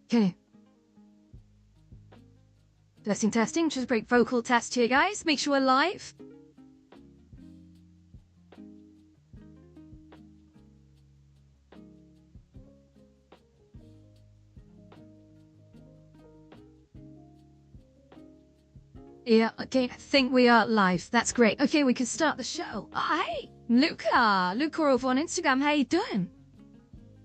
Okay. Testing. Just a break vocal test here, guys. Make sure we're live. Yeah, okay, I think we are live. That's great. Okay, we can start the show. Oh, hey, Luca over on Instagram. How you doing?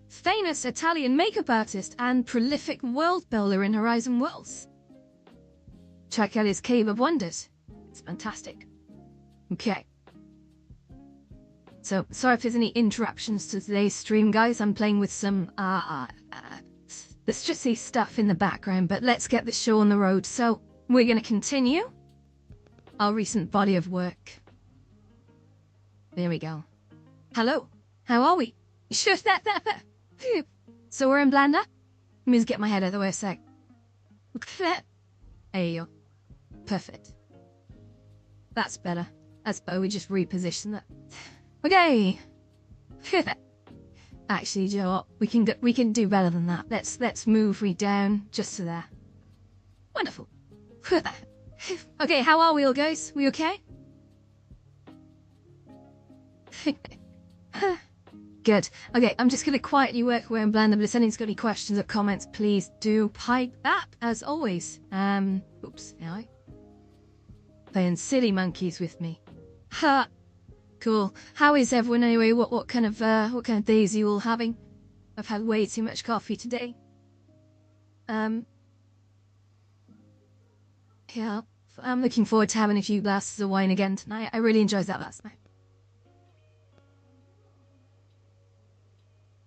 Famous Italian makeup artist and prolific world builder in Horizon Worlds. Check out his Cave of Wonders. It's fantastic. Okay. So, sorry if there's any interruptions to today's stream, guys. I'm playing with some, let's just see stuff in the background, but let's get the show on the road. So, we're going to continue our recent body of work. There we go. Hello. How are we? Sure. So we're in Blender. Let me just get my head out of the way a sec. There you go. Perfect. That's better. That's better. We just reposition that. Okay. Actually, you know what? We can do better than that. Let's move down just to there. Wonderful. Okay, how are we all, guys? We okay? Good. Okay, I'm just going to quietly work away in Blender, but if anyone's got any questions or comments, please do pipe up, as always. Oops, now playing silly monkeys with me. Ha! Cool. How is everyone anyway? What kind of days are you all having? I've had way too much coffee today. Yeah, I'm looking forward to having a few glasses of wine again tonight. I really enjoyed that last night.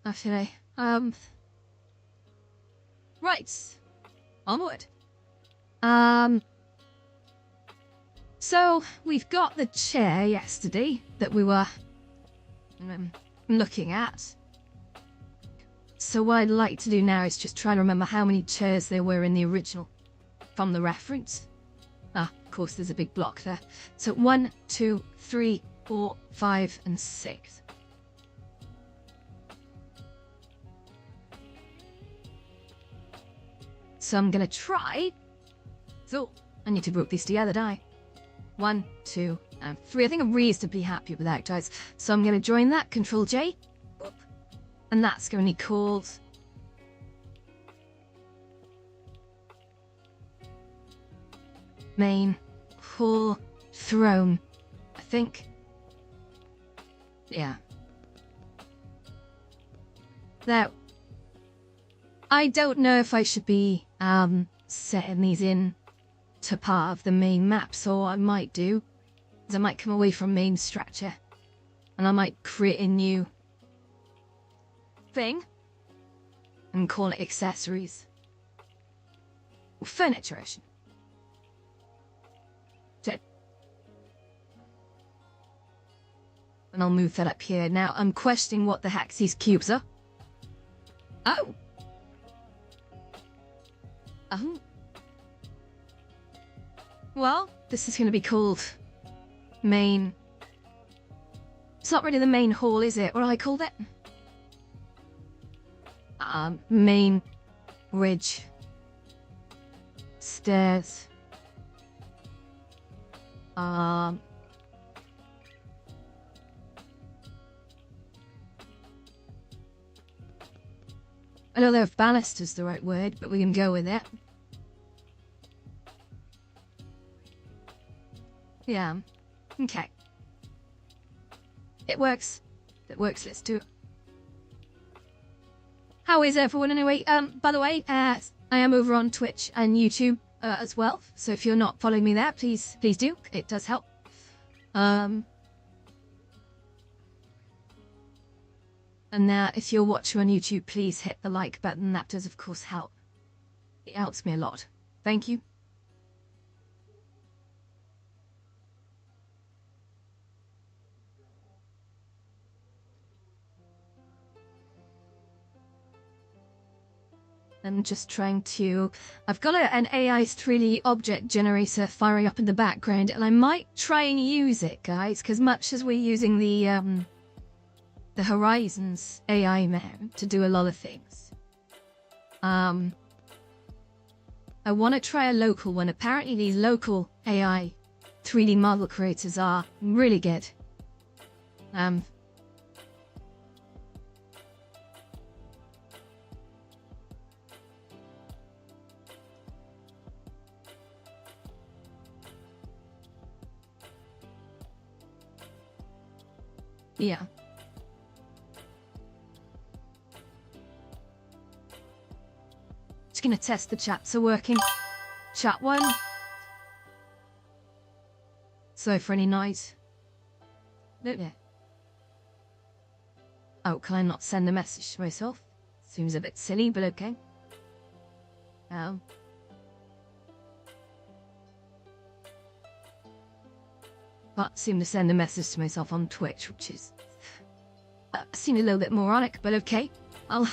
Actually, right, onward. So we've got the chair yesterday that we were looking at. So what I'd like to do now is just try to remember how many chairs there were in the original from the reference. Ah, of course, there's a big block there. So 1, 2, 3, 4, 5, and 6. So I'm going to try. So I need to group these together, don't I? 1, 2, and 3. I think I'm reasonably happy with that, guys. So I'm going to join that. Control J. And that's going to be called main hall throne, I think. Yeah. Now, I don't know if I should be setting these in to part of the main map, so what I might do is I might come away from main structure and I might create a new thing and call it accessories or furniture. And I'll move that up here. Now I'm questioning what the heck these cubes are. Oh. Oh. Well, this is going to be called main. It's not really the main hall, is it? What do I call it? Main ridge. Stairs. I don't know if ballast is the right word, but we can go with it. Yeah. Okay. It works. It works. Let's do it. How is everyone anyway? By the way, I am over on Twitch and YouTube as well. So if you're not following me there, please do. It does help. And now, if you're watching on YouTube, please hit the like button. That does, of course, help. It helps me a lot. Thank you. I'm just trying to... I've got an AI 3D object generator firing up in the background, and I might try and use it, guys, because much as we're using the Horizons AI now to do a lot of things, I want to try a local one. Apparently these local AI 3D model creators are really good. Yeah. Just gonna test the chats are working. Chat 1. So for any noise. Yeah. Oh, can I not send a message to myself? Seems a bit silly, but okay. But seem to send a message to myself on Twitch, which is seemed a little bit moronic, but okay. I'll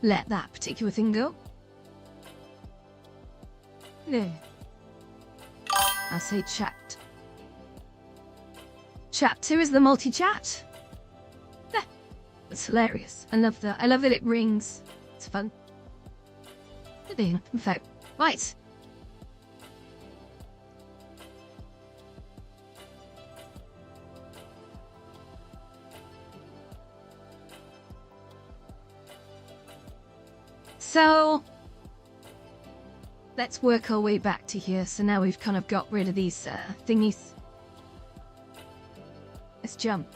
let that particular thing go. No. I'll say chat. Chat 2 is the multi-chat. It's hilarious. I love that. I love that it rings. It's fun. In fact, right. So let's work our way back to here. So now we've kind of got rid of these thingies. Let's jump.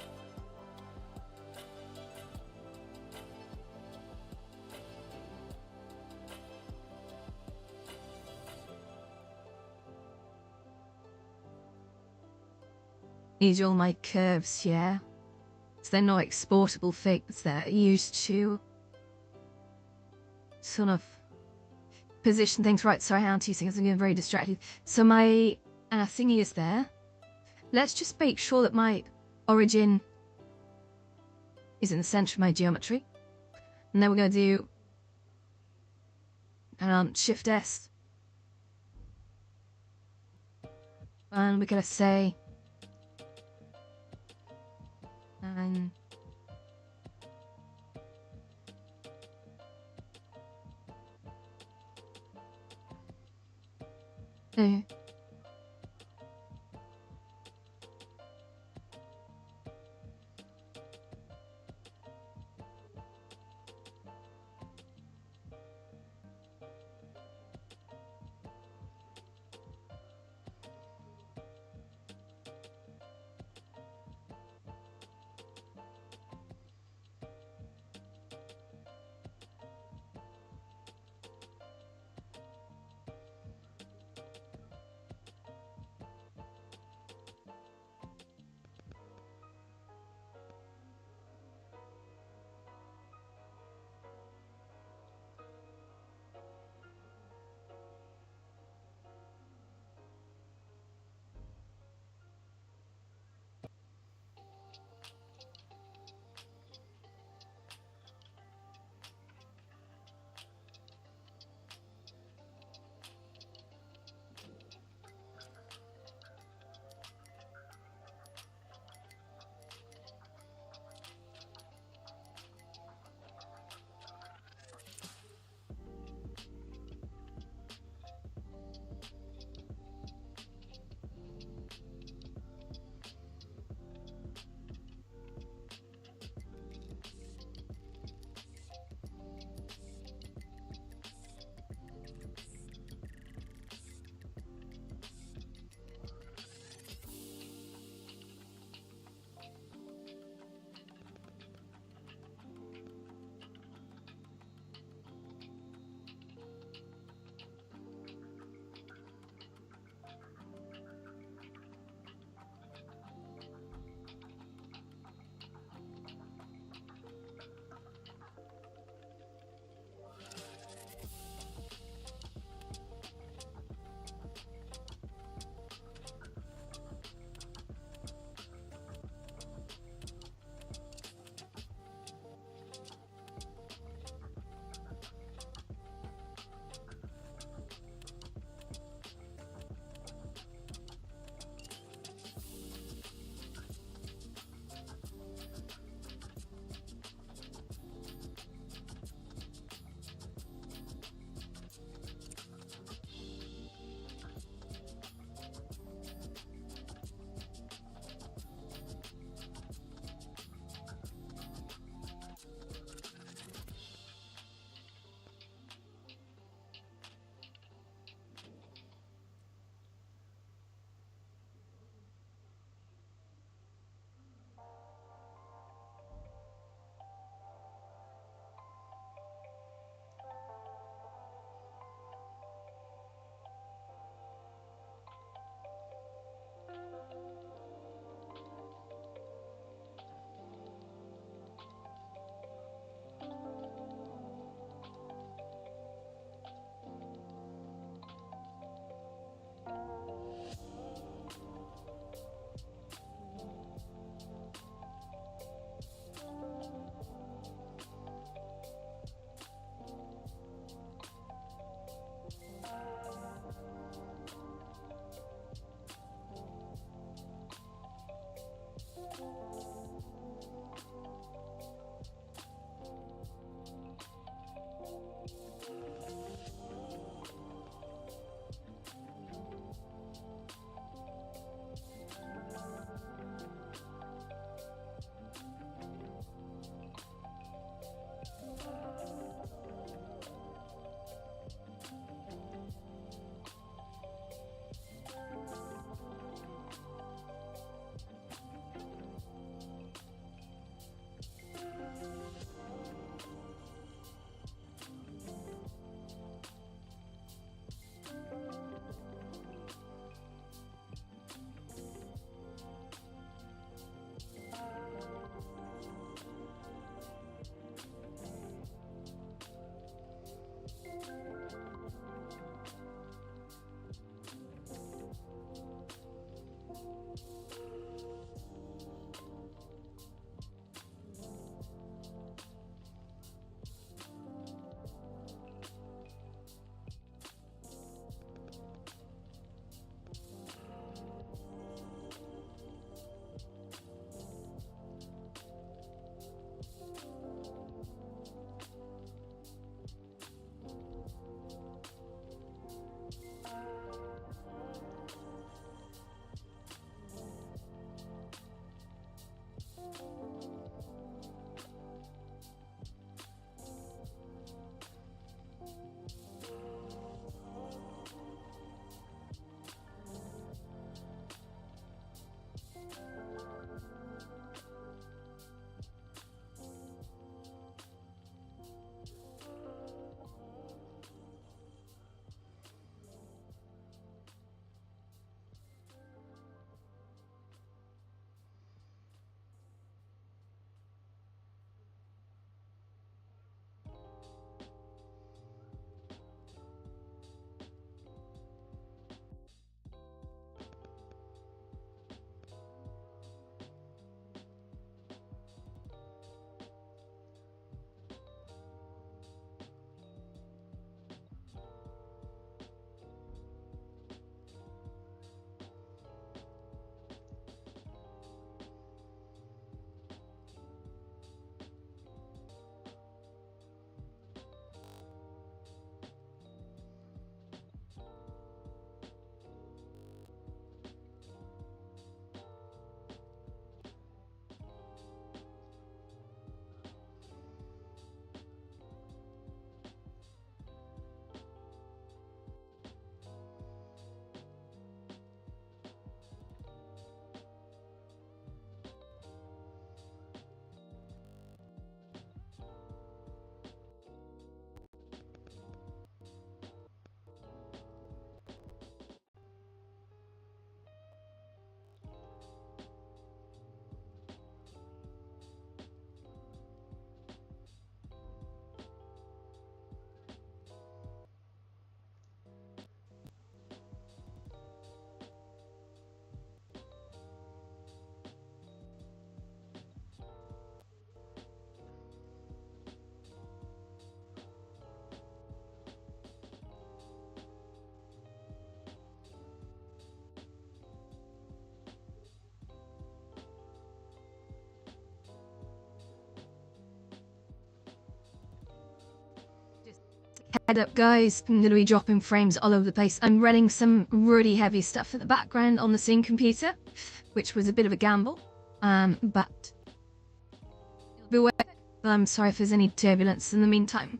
These are all my curves, yeah. So they're not exportable things, they're used to sort of position things right. Sorry, I'm 2 seconds, I'm getting very distracted. So my thingy is there. Let's just make sure that my origin is in the center of my geometry. And then we're going to do Shift S. And we're going to say Head up, guys. I'm gonna be dropping frames all over the place. I'm running some really heavy stuff in the background on the scene computer, which was a bit of a gamble. But it'll be worth it. I'm sorry if there's any turbulence in the meantime.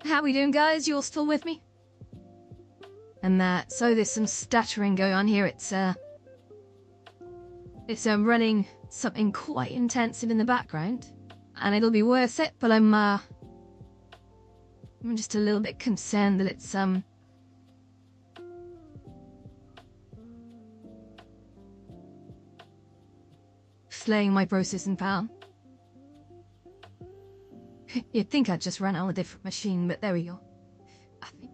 How we doing, guys? You all still with me? And so there's some stuttering going on here. It's running something quite intensive in the background, and it'll be worth it. But I'm just a little bit concerned that it's playing my processing power. You'd think I'd just run on a different machine, but there we go. I think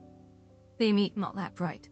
they meet not that bright.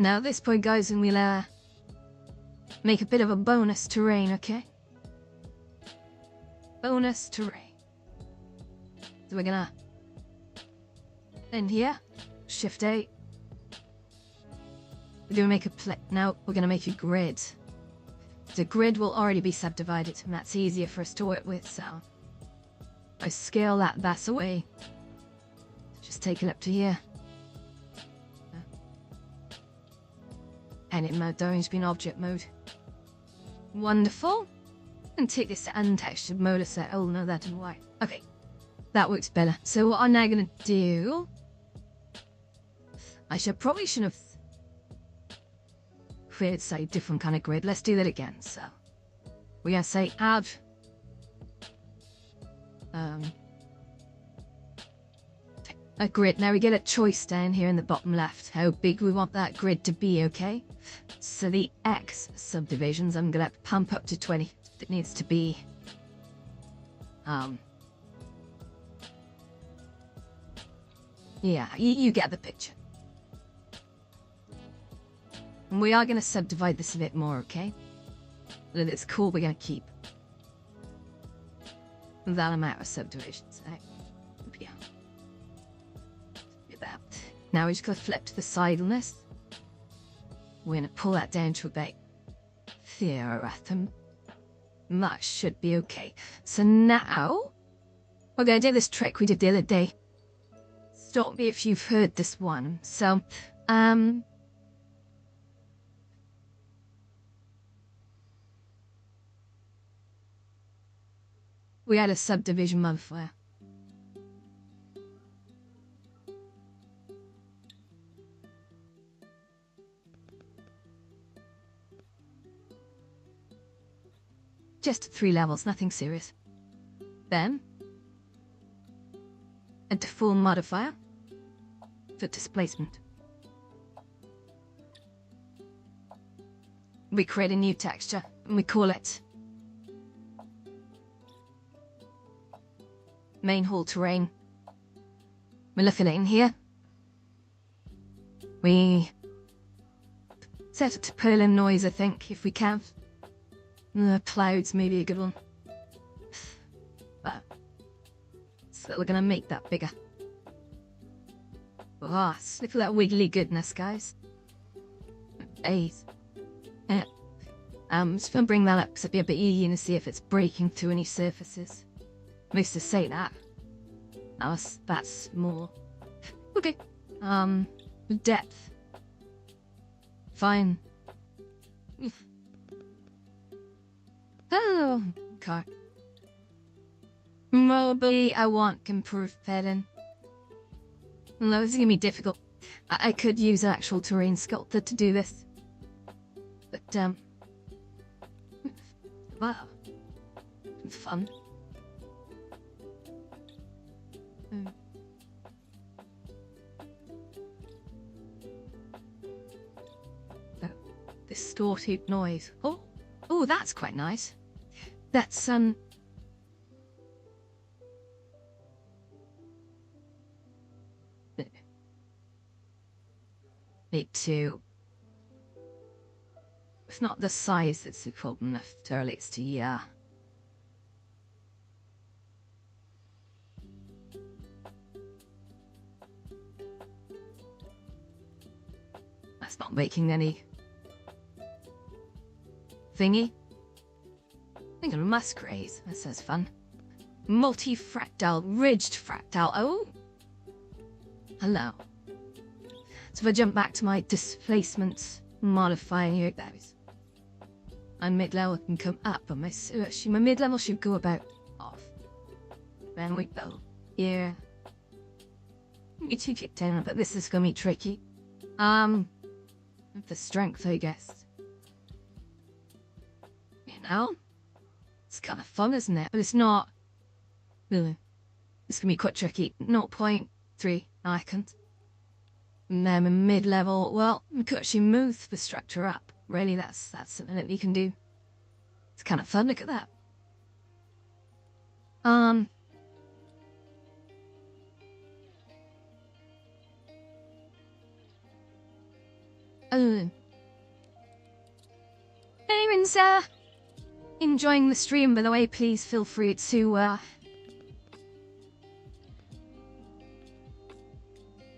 Now at this point, guys, and we'll make a bit of a bonus terrain, okay? Bonus terrain. So we're gonna end here, Shift A. We're gonna make a now we're gonna make a grid. The grid will already be subdivided, and that's easier for us to work with, so I scale that away. Just take it up to here. Edit mode, orange being object mode. Wonderful. And take this to untextured mode set. Oh no, that didn't work. Okay, that works better. So what I'm now gonna do, I probably should have created, say, different kind of grid. Let's do that again. So we're gonna say add a grid. Now we get a choice down here in the bottom left, how big we want that grid to be, okay? So the X subdivisions, I'm gonna pump up to 20. It needs to be, yeah, you get the picture. And we are gonna subdivide this a bit more, okay? It's cool, we're gonna keep that amount of subdivisions. Yeah. Do that. Now we just gotta flip to the side on this. We're gonna pull that down to about Theoratham. That should be okay. So now we're gonna do this trick we did the other day. Stop me if you've heard this one. So, we had a subdivision modifier. Just 3 levels, nothing serious. Then, a default modifier for displacement. We create a new texture and we call it main hall terrain. We look at it in here. We set it to Perlin noise, I think, if we can. Clouds may be a good one. But so we're gonna make that bigger. Ah, sniff that wiggly goodness, guys. Ace. Yeah. Just gonna bring that up because it'd be a bit easier to see if it's breaking through any surfaces. I used to say that. That's more. Okay. Depth. Fine. Oh, okay. Mobility, I want improved pattern. Although it's gonna be difficult. I could use an actual terrain sculptor to do this. But, wow. Fun. Distorted noise. Oh, that's quite nice. That's, Need to... It's not the size that's the problem necessarily, it's the, That's not making any... thingy. I think of masquerade. That sounds fun. Multi-fractal, ridged fractal. Oh! Hello. So if I jump back to my displacement modifier here, that is. My mid-level can come up, but my mid-level should go about off. Then we go here. We took it down, but this is gonna be tricky. For strength, I guess. You know? It's kind of fun, isn't it? But it's not. Really. It's gonna be quite tricky. 0.3 icons. And then a mid-level, well, we could actually move the structure up. Really, that's something that we can do. It's kind of fun, look at that. Oh. Anyone's, enjoying the stream, by the way, please feel free to,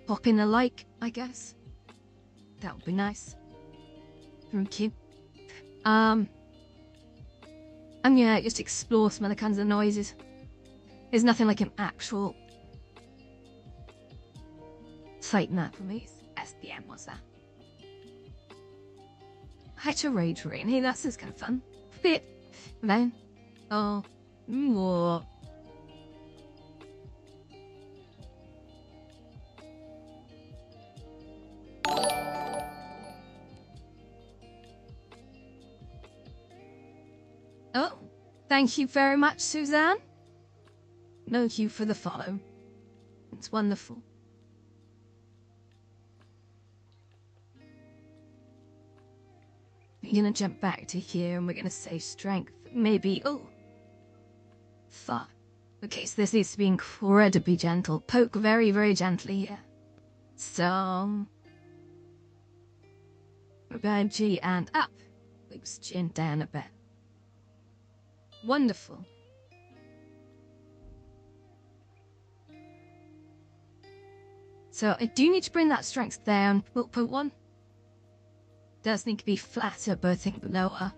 pop in a like, I guess. That would be nice. Thank you. I'm gonna just explore some other kinds of noises. There's nothing like an actual site map for me. SDM, what's that? Chaturday terrain. Hey, that's just kind of fun. Fit. Then. Oh. More. Oh, thank you very much, Suzanne. Thank you for the follow. It's wonderful. We're gonna jump back to here and we're gonna say strength. Maybe, oh. Thought. Okay, so this needs to be incredibly gentle. Poke very, very gently here. So. We're going G and up. Boost chin down a bit. Wonderful. So I do need to bring that strength down. We'll put one. Does need to be flatter, but I think lower.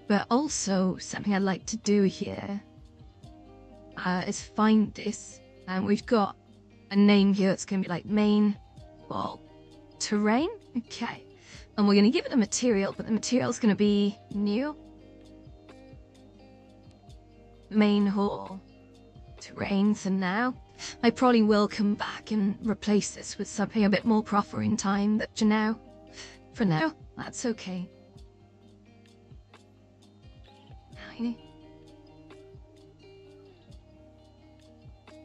But also, something I'd like to do here is find this. And we've got a name here. It's going to be like main, well, terrain. Okay. And we're going to give it a material, but the material is going to be new. Main hall. Terrain. So now I probably will come back and replace this with something a bit more proper in time. But for now, that's okay.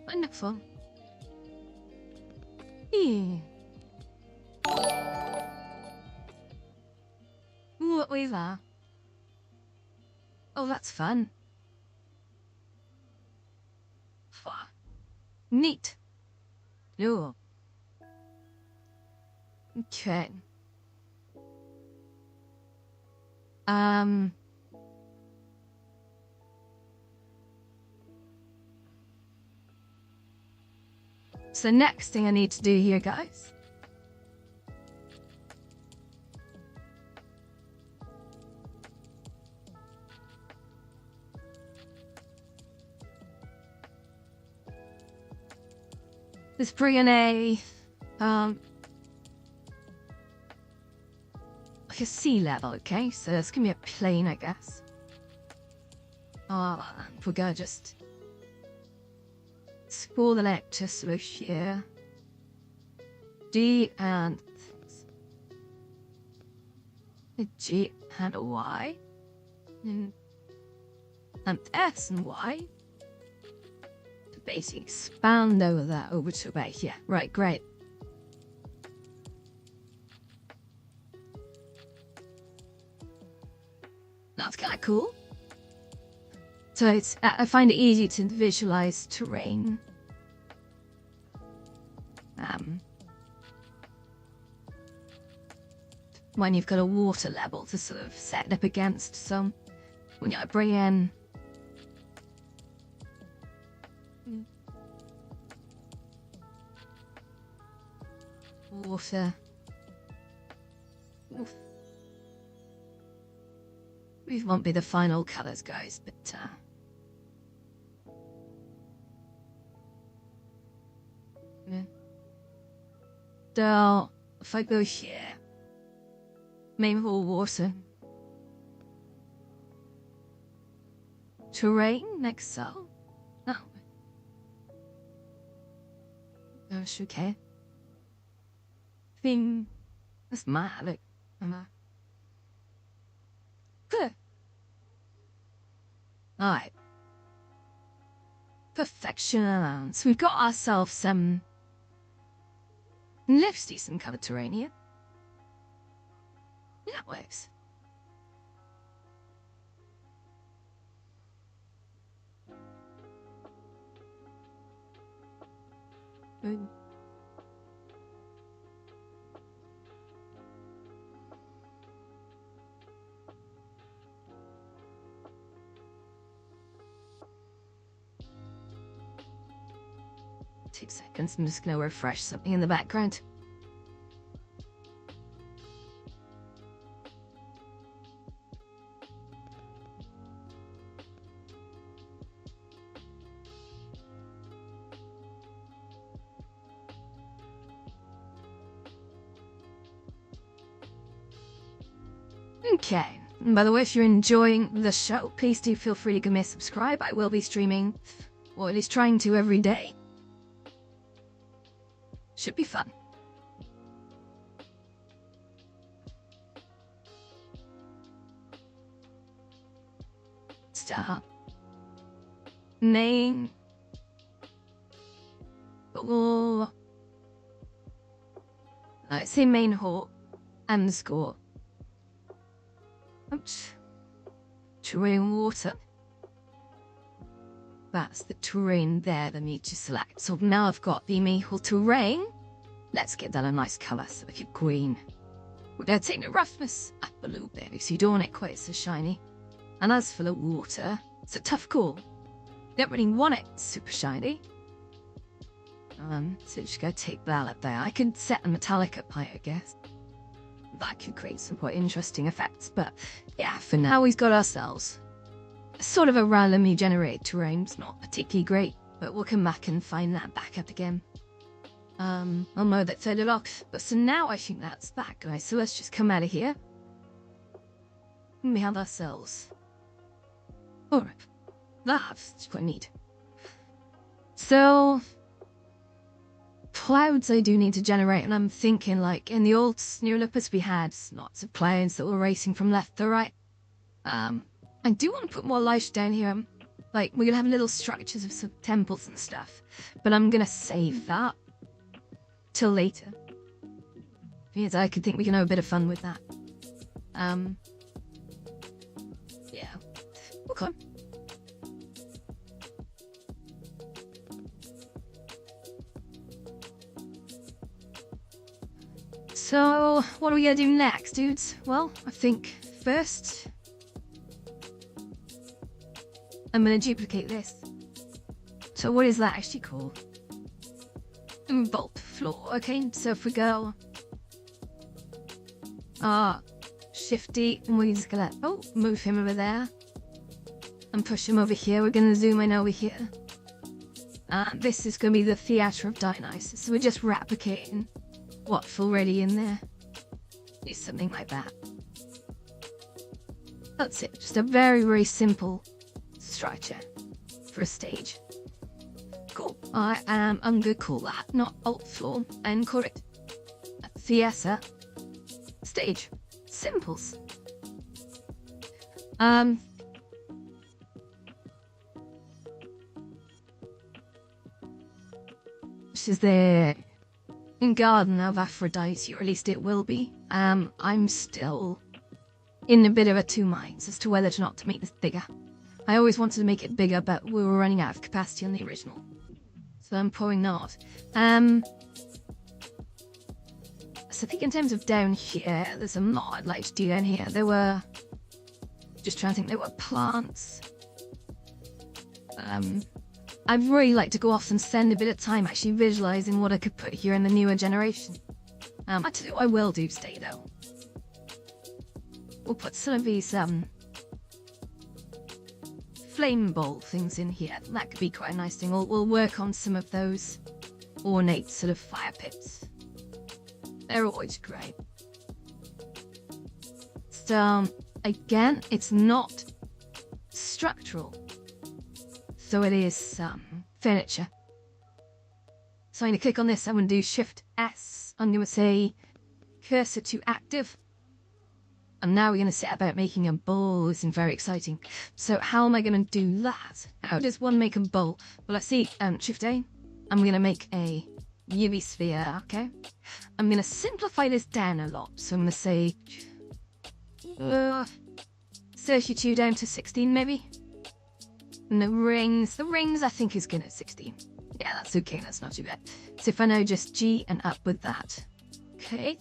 Wonderful. Yeah. What was that? Oh, that's fun. Neat. Oh. Okay. So next thing I need to do here, guys. Let's bring in like a sea level, okay? So it's gonna be a plane, I guess. We're gonna just explore the lecture switch here. D and G and Y. And S and Y. To basically expand over that over to about here. Right, great. That's kind of cool. So I find it easy to visualize terrain. When you've got a water level to sort of set up against. So when you bring in water. Oof. These won't be the final colours, guys, but yeah. So if I go here, main hall water, terrain next cell. No. Gosh, okay. Thing. That's mad. Look, Alright. Perfection. So we've got ourselves some let's decent coloured terrain here. That works. Good. Two seconds, I'm just going to refresh something in the background. Okay, and by the way, if you're enjoying the show, please do feel free to give me a subscribe. I will be streaming, or at least trying to, every day. Should be fun. Start. Name. Or let's say main hall and the score. Oops. Terrain water. That's the terrain there that I need to select. So now I've got the main hall terrain. Let's get that a nice colour, so like a green. We're going to take the roughness up a little bit, so you don't want it quite so shiny. And as for the water, it's a tough call. Don't really want it super shiny. So just go take that up there. I could set a metallic up high, I guess. That could create some quite interesting effects, but yeah, for now we've got ourselves sort of a randomly generated terrain. It's not particularly great, but we'll come back and find that back up again. I'll mow that further off, but so now I think that's that, guys. So let's just come out of here. And we have ourselves. Alright, that's quite neat. So clouds I do need to generate, and I'm thinking like in the old snow leopards we had lots of clouds that were racing from left to right. I do want to put more light down here. Like we're gonna have little structures of some temples and stuff, but I'm gonna save that till later because I could think we can have a bit of fun with that. Yeah. Okay. So, what are we gonna do next, dudes? Well, I think first I'm gonna duplicate this. So what is that actually called? Bolt floor. Okay, so if we go Shift D, and we're just gonna move him over there and push him over here. We're gonna zoom in over here. This is gonna be the Theatre of Dionysus. So we're just replicating what's already in there. Do something like that. That's it. Just a very, very simple structure for a stage. Cool. I'm gonna call that not alt floor and call it theatre stage. Simples. Which is the Garden of Aphrodite, or at least it will be. I'm still in a bit of a two minds as to whether or not to make this bigger. I always wanted to make it bigger, but we were running out of capacity on the original. So I'm probably not. So I think in terms of down here, there's a lot I'd like to do down here. There were, just trying to think, there were plants. I'd really like to go off and spend a bit of time actually visualizing what I could put here in the newer generation. Actually, what I will do today though, we'll put some of these flame bolt things in here. That could be quite a nice thing. We'll work on some of those ornate sort of fire pits. They're always great. So again, it's not structural. So it is furniture. So I'm going to click on this. I'm going to do Shift S. I'm going to say cursor to active. And now we're going to set about making a bowl. This is very exciting. So how am I going to do that? How does one make a bowl? Well, let's see. Shift A. I'm going to make a UV sphere. Okay. I'm going to simplify this down a lot. So I'm going to say 32 down to 16 maybe. And the rings I think is good at 16. Yeah, that's okay, that's not too bad. So if I now just G and up with that. Okay,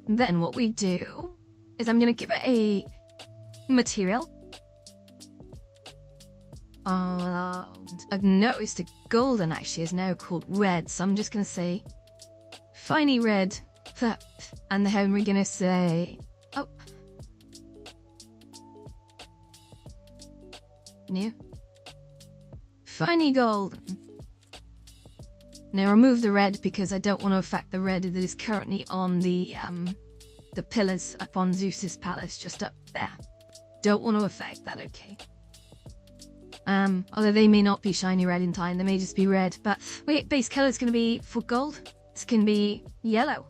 then what we do is I'm going to give it a material. I've noticed the golden actually is now called red, so I'm just going to say finey red. And then we're going to say, new. Finey gold. Now remove the red because I don't want to affect the red that is currently on the pillars up on Zeus's palace, just up there. Don't want to affect that, okay? Although they may not be shiny red in time, they may just be red. But wait, base color is going to be for gold. It's going to be yellow.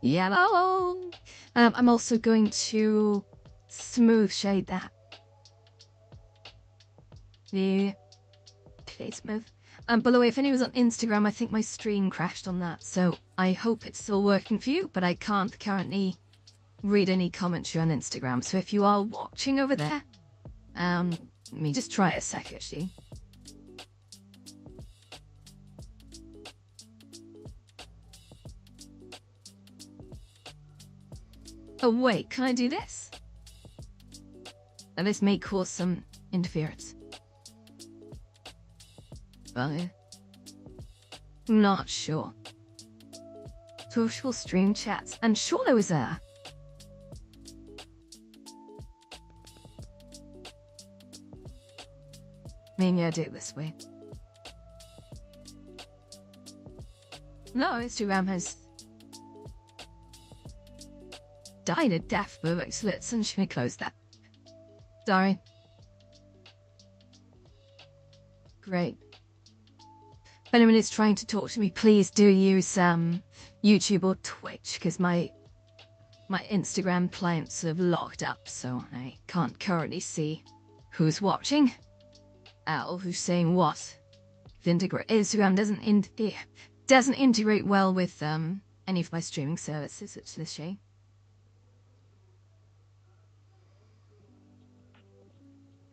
Yellow. I'm also going to smooth shade that. Yeah. Smooth. By the way, if anyone's on Instagram, I think my stream crashed on that, so I hope it's still working for you, but I can't currently read any commentary on Instagram, so if you are watching over there, let me just try a sec, actually. Oh wait, can I do this? and this may cause some interference. But not sure. Social stream chats, and sure there was there. Maybe I do it this way. No, Instagram has died a death by slits and should we close that? Sorry. Great. If anyone is trying to talk to me, please do use YouTube or Twitch, because my Instagram clients have locked up, so I can't currently see who's watching. Or who's saying what. Instagram doesn't integrate well with any of my streaming services, which is a shame.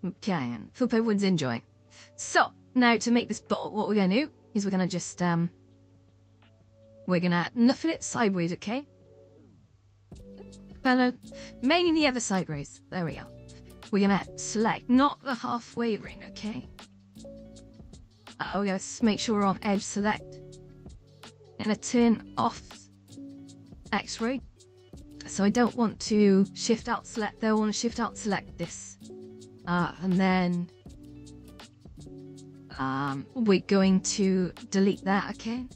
Okay, and hope everyone's enjoying. So, now to make this bowl, what we're gonna do is we're gonna just we're gonna nuffle it sideways, okay? Mainly the other sideways. There we go. We're gonna select not the halfway ring, okay? We're gonna make sure we're on edge select. And turn off X-ray. So I don't want to shift out select there, I want to shift out select this. And then we're going to delete that, okay?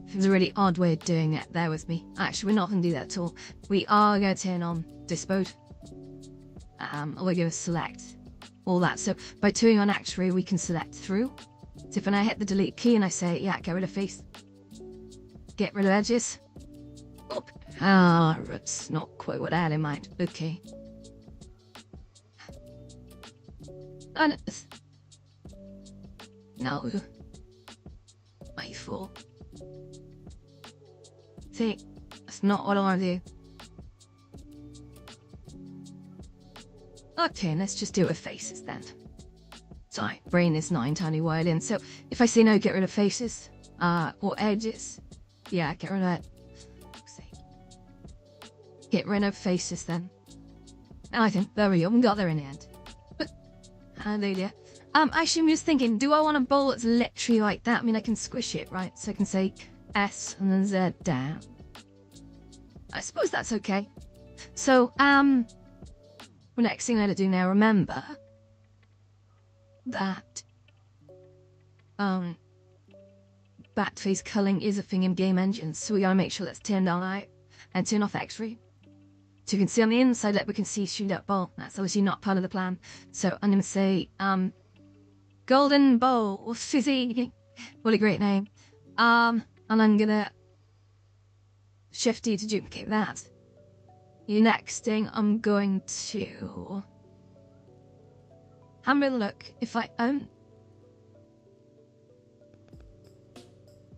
It's a really odd way of doing it, bear with me. Actually, we're not going to do that at all. We are going to turn on this mode. We're going to select all that. So by turning on X-ray, we can select through. So if when I hit the delete key and I say, yeah, get rid of face, get rid of edges. Oh, that's not quite what I had in mind. Okay. And no, my fault. See, that's not what I want to do. Okay, let's just do it with faces then. Sorry, brain is not entirely wired in. So if I say no, get rid of faces, or edges, yeah, get rid of it. Get rid of faces then. And I think there we go, we got there in the end. Hallelujah. Actually, I'm just thinking, do I want a bowl that's literally like that? I mean, I can squish it, right? So I can say S and then Z down. I suppose that's okay. So, the next thing I gotta do now, remember that backface culling is a thing in game engines, so we gotta make sure that's turned on out and turn off X-ray. So you can see on the inside that we can see shoot up bowl. That's obviously not part of the plan. So I'm gonna say golden bowl fizzy. What a great name. And I'm gonna shift D to duplicate that. The next thing I'm going to have a look if I let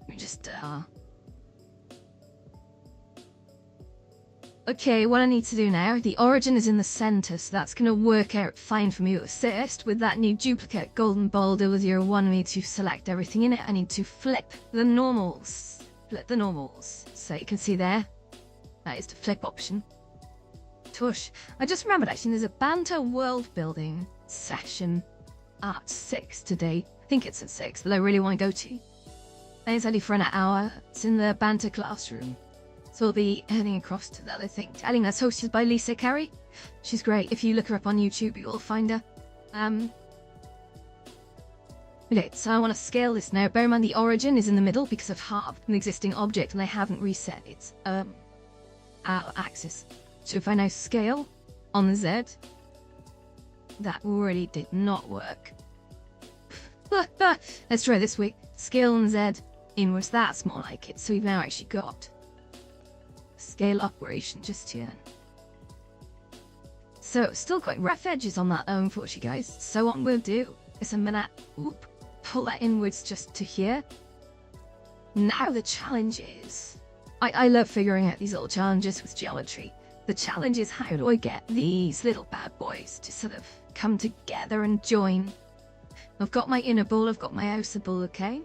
me just okay, what I need to do now, the origin is in the center, so that's going to work out fine for me to assist. With that new duplicate golden ball 001, I need to select everything in it. I need to flip the normals. Flip the normals. So you can see there, that is the flip option. Tush. I just remembered actually, there's a banter world building session at 6 today. I think it's at 6 that I really want to go to. And it's only for an hour. It's in the banter classroom. So we'll be heading across to that, I think. I think that's hosted by Lisa Carey. She's great. If you look her up on YouTube, you'll find her. Okay, so I want to scale this now. Bear in mind the origin is in the middle because I've halved an existing object and I haven't reset its axis. So if I now scale on the Z, that already did not work. Let's try this way. Scale on Z inwards. That's more like it. So we've now actually got scale operation just here. So still quite rough edges on that though, unfortunately, guys. So what I'm going to do is I'm going to pull that inwards just to here. Now the challenge is, I love figuring out these little challenges with geometry. The challenge is, how do I get these little bad boys to sort of come together and join? I've got my inner ball, I've got my outer ball, okay?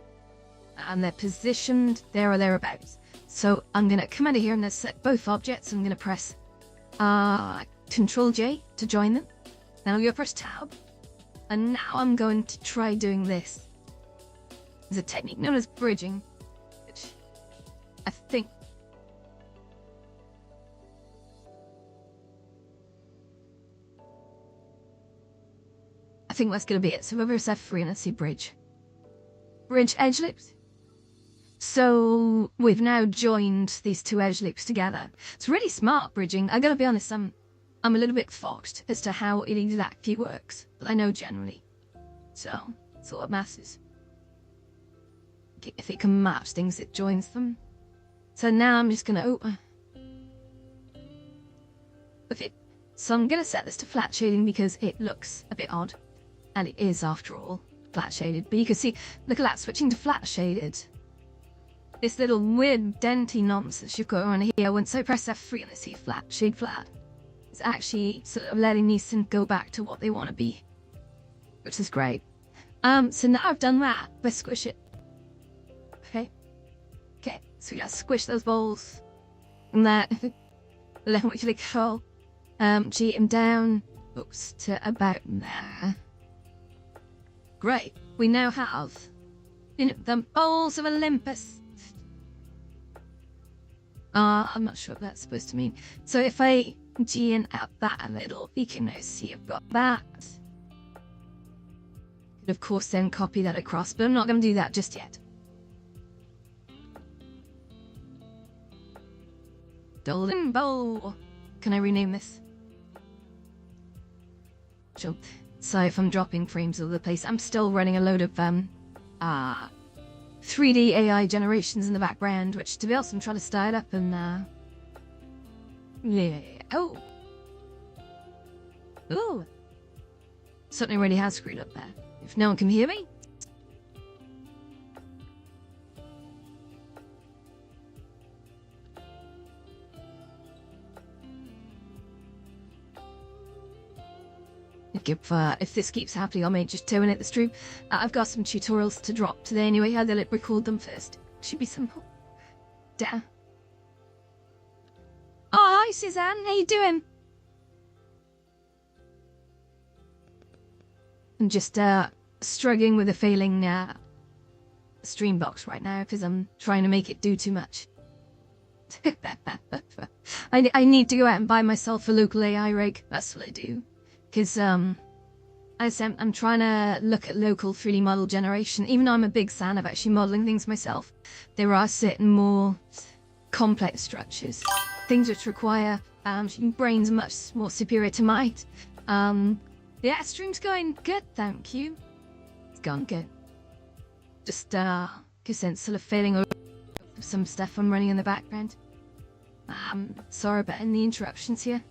And they're positioned there or thereabouts. So I'm going to come out of here and set both objects. I'm going to press Control J to join them. Then I'll go press tab. And now I'm going to try doing this. There's a technique known as bridging, which I think that's going to be it. So over F3 and let's see bridge. Bridge edge loops. So we've now joined these two edge loops together. It's really smart bridging. I gotta be honest, I'm a little bit foxed as to how it exactly works, but I know generally. So that's all that matters. If it can match things, it joins them. So now I'm just gonna okay. So I'm gonna set this to flat shading because it looks a bit odd. And it is, after all, flat shaded. But you can see, look at that, switching to flat shaded. This little weird denty nonsense you've got on here, once I press F3 and I see flat, shade flat, it's actually sort of letting these things go back to what they want to be. Which is great. So now I've done that, let's squish it. Okay. Okay, so we gotta squish those balls. And that, let me control. G them down, oops, to about there. Great, we now have the balls of Olympus. I'm not sure what that's supposed to mean. So if I G in out that a little, you can now see I've got that. Could of course then copy that across, but I'm not going to do that just yet. Golden bowl. Can I rename this? Sure. So if I'm dropping frames all over the place, I'm still running a load of 3D AI generations in the background, which to be honest, I'm trying to style up and yeah. Oh. Ooh. Something really has screwed up there. If no one can hear me. If this keeps happening, I may just terminate the stream. I've got some tutorials to drop today anyway. I'll record them first. Should be simple. Damn. Oh, hi Suzanne, how you doing? I'm just struggling with a failing stream box right now because I'm trying to make it do too much. I need to go out and buy myself a local AI rig. That's what I do. Because I'm trying to look at local 3D model generation. Even though I'm a big fan of actually modeling things myself, there are certain more complex structures, things which require brains much more superior to mine. Yeah, stream's going good, thank you. It's gone good. Just because it's sort of failing over some stuff I'm running in the background. Sorry about any interruptions here.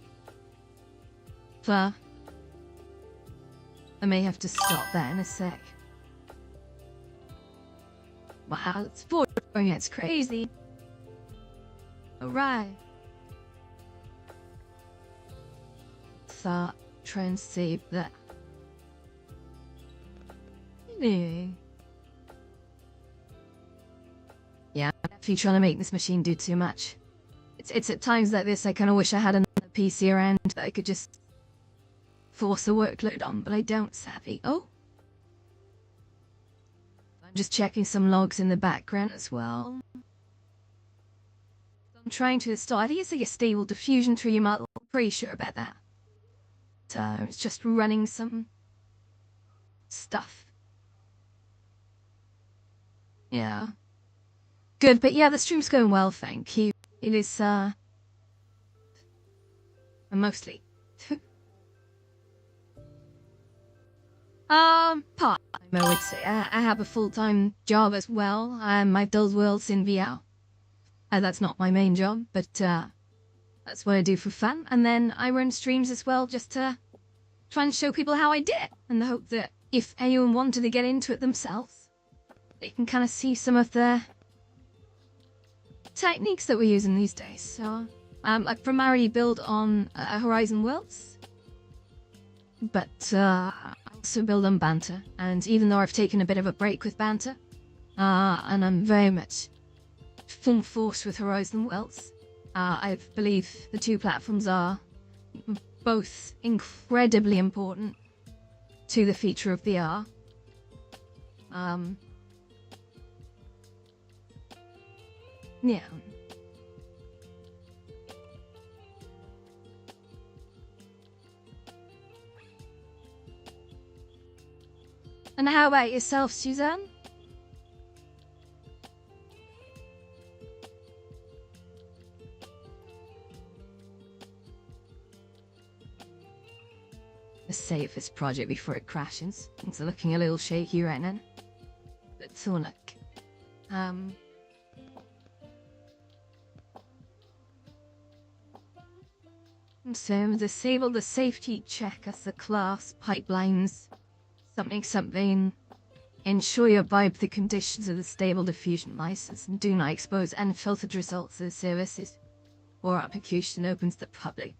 I may have to stop that in a sec. Wow, it's boring, it's crazy. Alright. Try and save that. Anyway. Yeah, I'm definitely trying to make this machine do too much. It's at times like this I kind of wish I had another PC around that I could just force a workload on, but I don't, savvy. Oh. I'm just checking some logs in the background as well. I'm trying to install, I think it's like a stable diffusion 3D model. I'm pretty sure about that. So it's just running some stuff. Yeah. Good, but yeah, the stream's going well, thank you. It is, mostly. Part-time, I would say. I have a full-time job as well. I build worlds in VR. That's not my main job, but that's what I do for fun. And then I run streams as well, just to try and show people how I did it. And the hope that if anyone wanted to get into it themselves, they can kind of see some of the techniques that we're using these days. So, I primarily build on Horizon Worlds, but I also build on Banter. And even though I've taken a bit of a break with Banter, and I'm very much full force with Horizon Worlds, I believe the two platforms are both incredibly important to the feature of VR. Yeah. And how about yourself, Suzanne? Let's save this project before it crashes. Things are looking a little shaky right now. Let's all look. So disable the safety check as the class pipelines. Something. Ensure you abide the conditions of the stable diffusion license and do not expose unfiltered results of the services or application open to the public.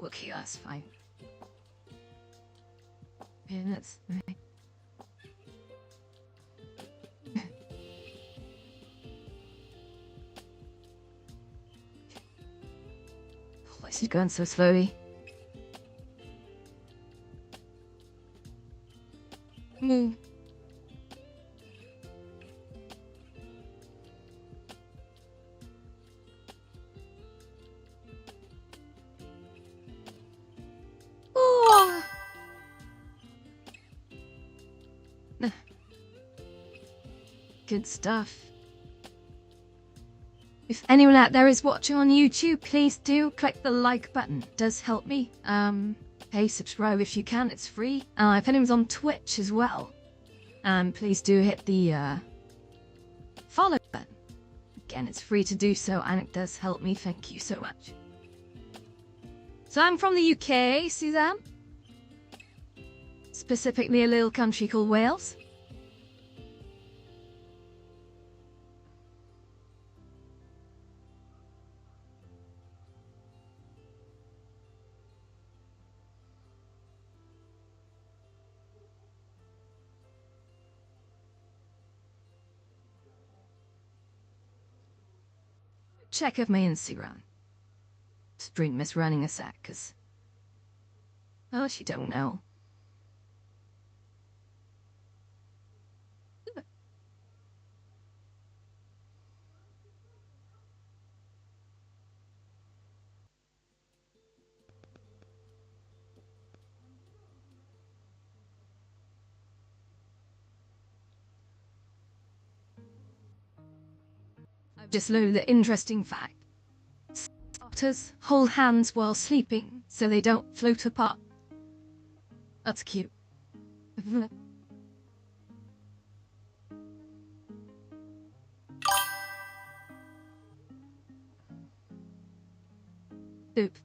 Okay, that's fine. Yeah, that's right. Why is it going so slowly? Oh. Good stuff. If anyone out there is watching on YouTube, please do click the like button. It does help me. Hey, subscribe if you can. It's free. If anyone's on Twitch as well, please do hit the follow button. Again, it's free to do so, and it does help me. Thank you so much. So I'm from the UK, Suzanne. Specifically a little country called Wales. Check out my Instagram. Stream is running a sec, cause... Oh, she don't know. I've just loaded the interesting fact. Otters hold hands while sleeping so they don't float apart. That's cute. Oop.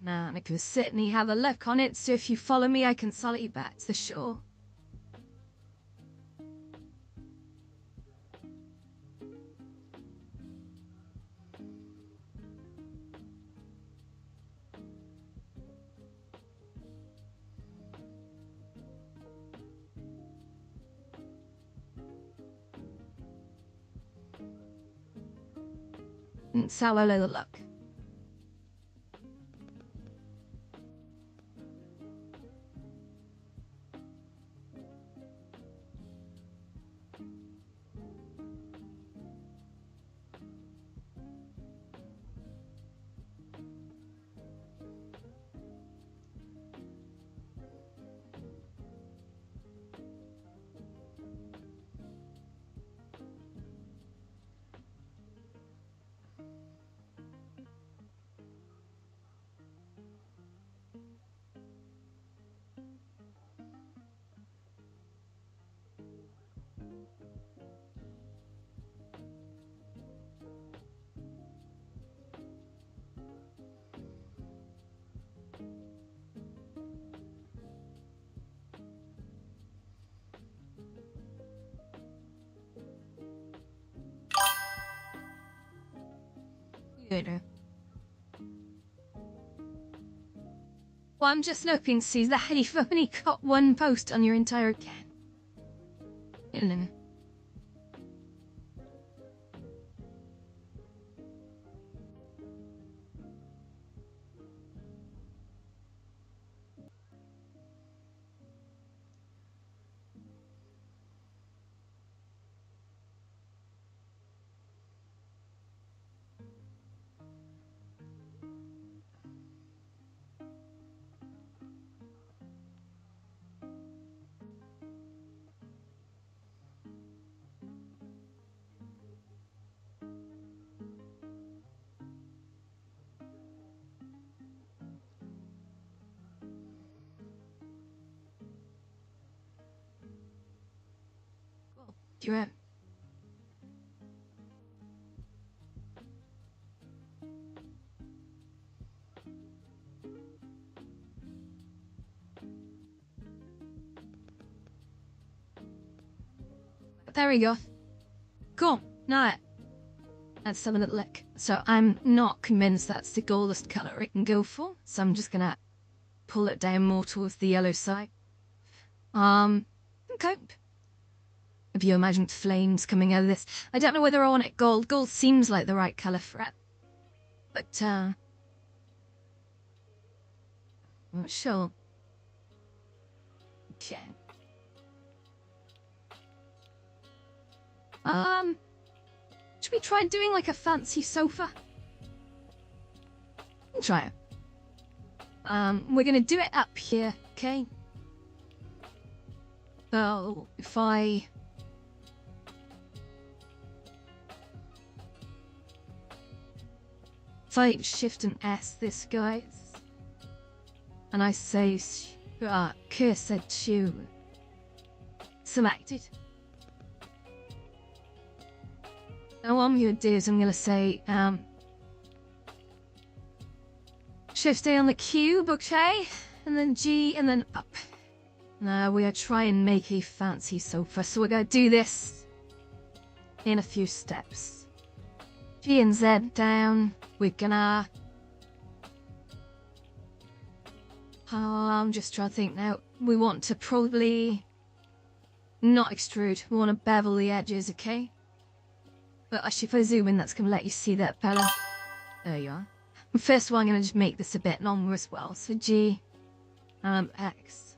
Nah, I could certainly have a look on it, so if you follow me I can follow you back to the shore. Let's have a little look. Good. Well, I'm just looking to see that you've only got one post on your entire account. You're in. There we go. Cool. Now let's have a little look. So I'm not convinced that's the goldest colour it can go for. So I'm just gonna pull it down more towards the yellow side. Okay. If you imagine flames coming out of this, I don't know whether I want it gold. Gold seems like the right colour for it, but I'm not sure. Okay. Should we try doing like a fancy sofa? We'll try it. We're gonna do it up here, okay? So if I shift and S this, guys, and I say cursor to selected. Now what I'm going to do is I'm going to say Shift A on the cube, okay? And then G and then up. Now we are trying to make a fancy sofa, so we're going to do this in a few steps. G and Z down. We're gonna... I'm just trying to think now. We want to probably not extrude. We want to bevel the edges, okay? But actually, if I zoom in, that's going to let you see that better. There you are. First of all, I'm going to just make this a bit longer as well. So G, X.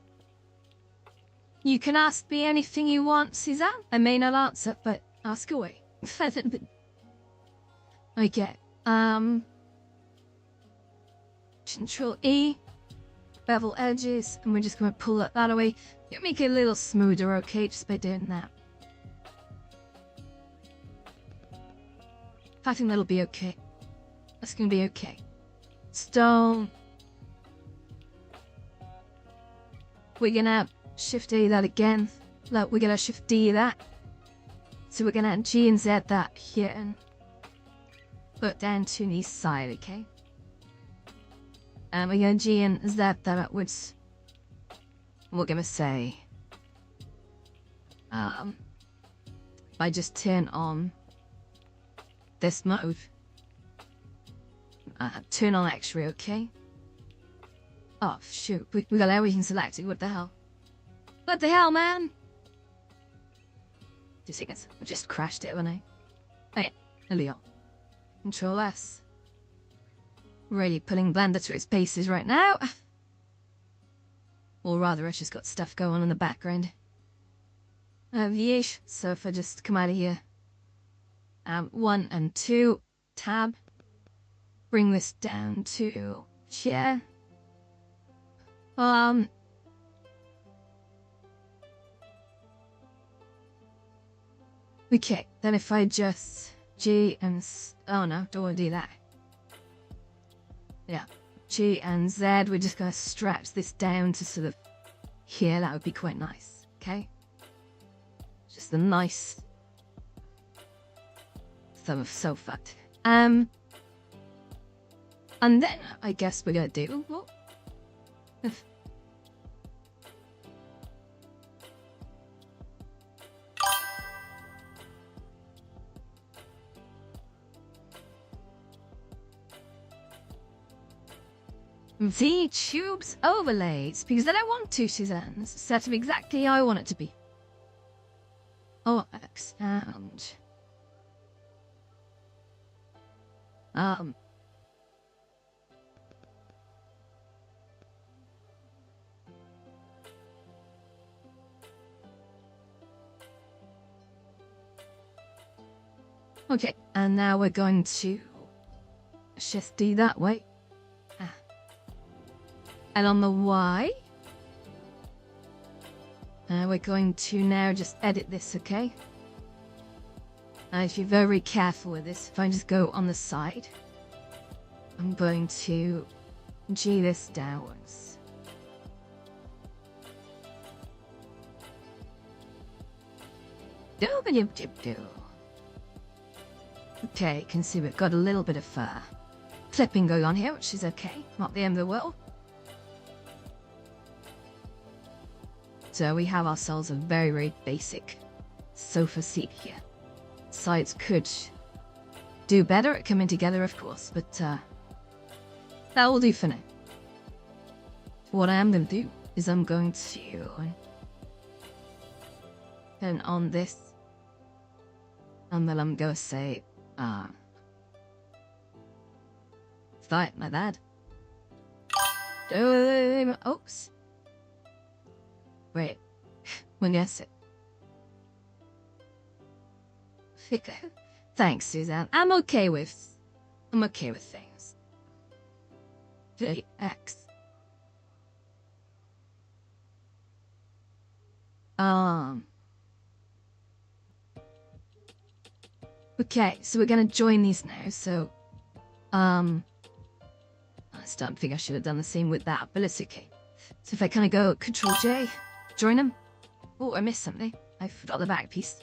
You can ask me anything you want, Suzanne. I may not answer, but ask away. Okay. Control E, bevel edges, and we're just going to pull that away. Make it a little smoother, okay, just by doing that. I think that'll be okay. That's gonna be okay. Stone. We're gonna Shift A that again. Look, we're gonna Shift D that. So we're gonna G and Z that here and put down to the side, okay? And we're gonna G and Z that upwards. We're gonna say, if I just turn on this mode, turn on X-ray, okay? Oh shoot, we got everything selected. What the hell? What the hell, man? 2 seconds. I just crashed it, haven't I? Oh yeah, there we go. Control S. Really pulling Blender to its paces right now. Or rather, it's just got stuff going on in the background. Yeesh. So if I just come out of here. 1 and 2, tab, bring this down to share. Okay, then if I just G and oh no, don't want to do that. Yeah, G and Z, we're just gonna stretch this down to sort of here. That would be quite nice. Okay, just a nice. So fucked. And then I guess we're gonna do what? The tubes overlays, because then I want to, Suzanne. It's set up exactly how I want it to be. Oh, and okay, and now we're going to Shift D that way. And on the Y, we're going to now just edit this, okay? If you're very careful with this, if I just go on the side, I'm going to G this downwards. Do-ba-dib-dib-do. Okay, you can see we've got a little bit of clipping going on here, which is okay. Not the end of the world. So we have ourselves a very, very basic sofa seat here. Sides could do better at coming together, of course, but that will do for now. What I am going to do is I'm going to turn on this, and then I'm going to say, start like that. Oops. Wait, when yes it. Thanks, Suzanne. I'm okay with things. JX. Okay, so we're gonna join these now, so I still don't think I should have done the same with that, but it's okay. So if I kinda go Control J, join them. Oh, I missed something. I forgot the back piece.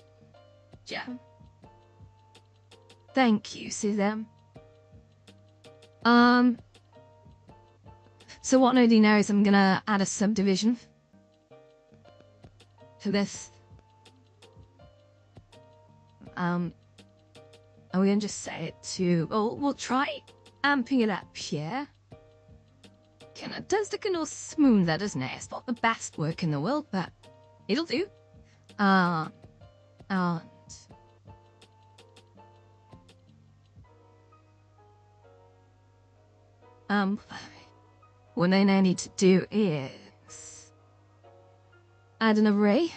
Yeah. Thank you, Suzanne. So what I'm gonna do now is I'm gonna add a subdivision to this. And we're gonna just set it to, oh, we'll try amping it up here. Okay, it does look a little smoother, doesn't it? It's not the best work in the world, but it'll do. What I now need to do is add an array.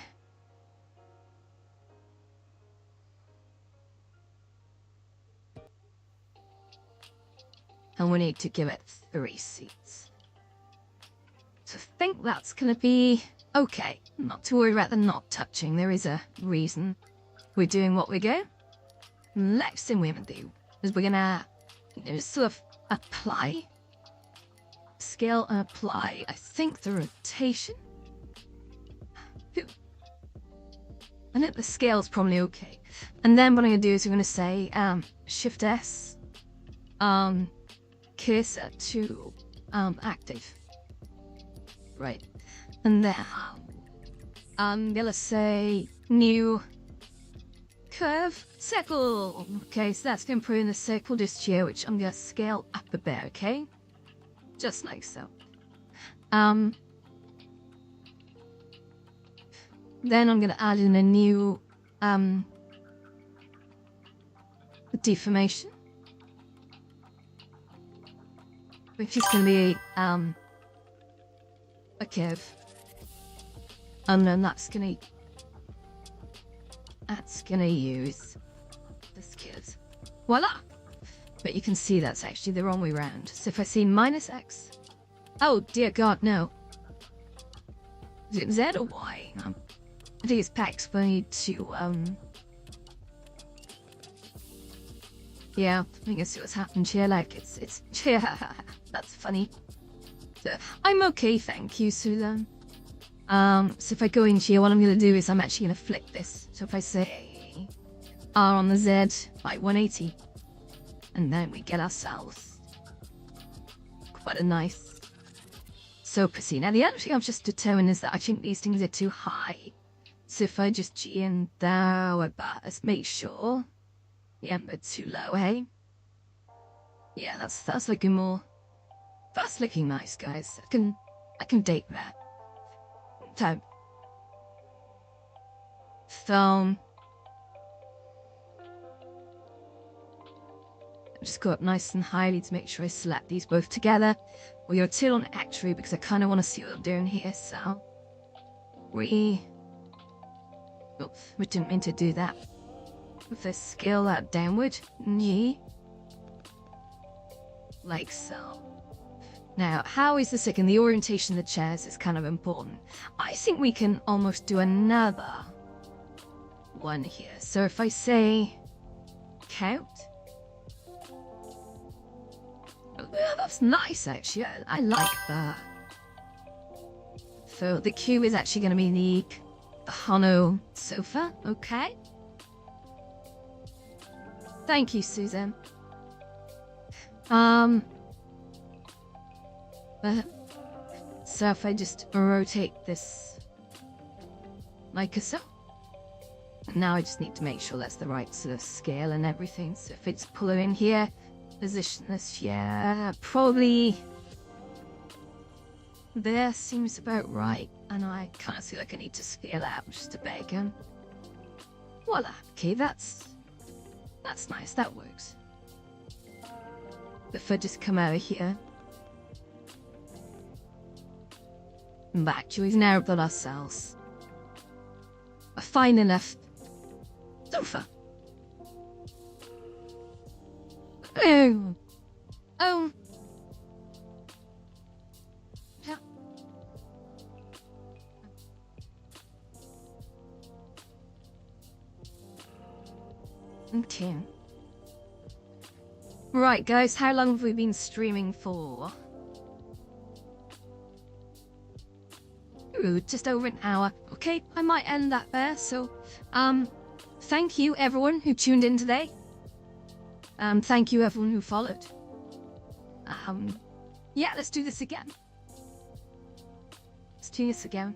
And we need to give it 3 seats. So I think that's gonna be okay. Not to worry about the not touching. There is a reason we're doing what we do. Next thing we're gonna do is we're gonna, sort of apply, scale and apply, I think, the rotation. I think the scale's probably okay. And then what I'm gonna do is we're gonna say Shift S, cursor to active. Right. And then I'm gonna say new curve circle. Okay, so that's going to put in the circle just here, which I'm gonna scale up a bit, okay? Just like so. Then I'm gonna add in a new deformation, which is gonna be a curve. And then that's gonna use this curve. Voila! But you can see that's actually the wrong way round. So if I see minus X, oh dear God, no. Is it Z or Y? I think it's PAX, but I need to yeah, I can see what's happened here. Like it's yeah, that's funny. So, I'm okay, thank you, Sulan. So if I go in here, what I'm gonna do is I'm actually gonna flip this. So if I say R on the Z by 180, and then we get ourselves quite a nice sofa scene. Now the other thing I've just determined is that I think these things are too high. So if I just G in there about, let's make sure. Yeah, but too low, hey? Yeah, that's looking more. That's looking nice, guys. I can date that. So just go up nice and highly to make sure I select these both together. We're going to tilt on actually because I kind of want to see what I'm doing here. So oops, we didn't mean to do that. If I scale that downward, like so. Now, how is the second? The orientation of the chairs is kind of important. I think we can almost do another one here. So if I say count. Oh, that's nice, actually. I like that. So the Q is actually going to be the Hano sofa, okay? Thank you, Susan. So if I just rotate this like so. Now I just need to make sure that's the right sort of scale and everything. So if it's pull her in here, position this here, probably there seems about right. And I kind of feel like I need to scale out just a bit again. Voila. Okay, that's nice. That works. If I just come over here. Back to his now got ourselves a fine enough sofa. Oh. Oh. Yeah. Okay. Right, guys, how long have we been streaming for? Ooh, just over an hour. Okay, I might end that there. So, thank you everyone who tuned in today. Thank you everyone who followed. Yeah, let's do this again. Let's do this again.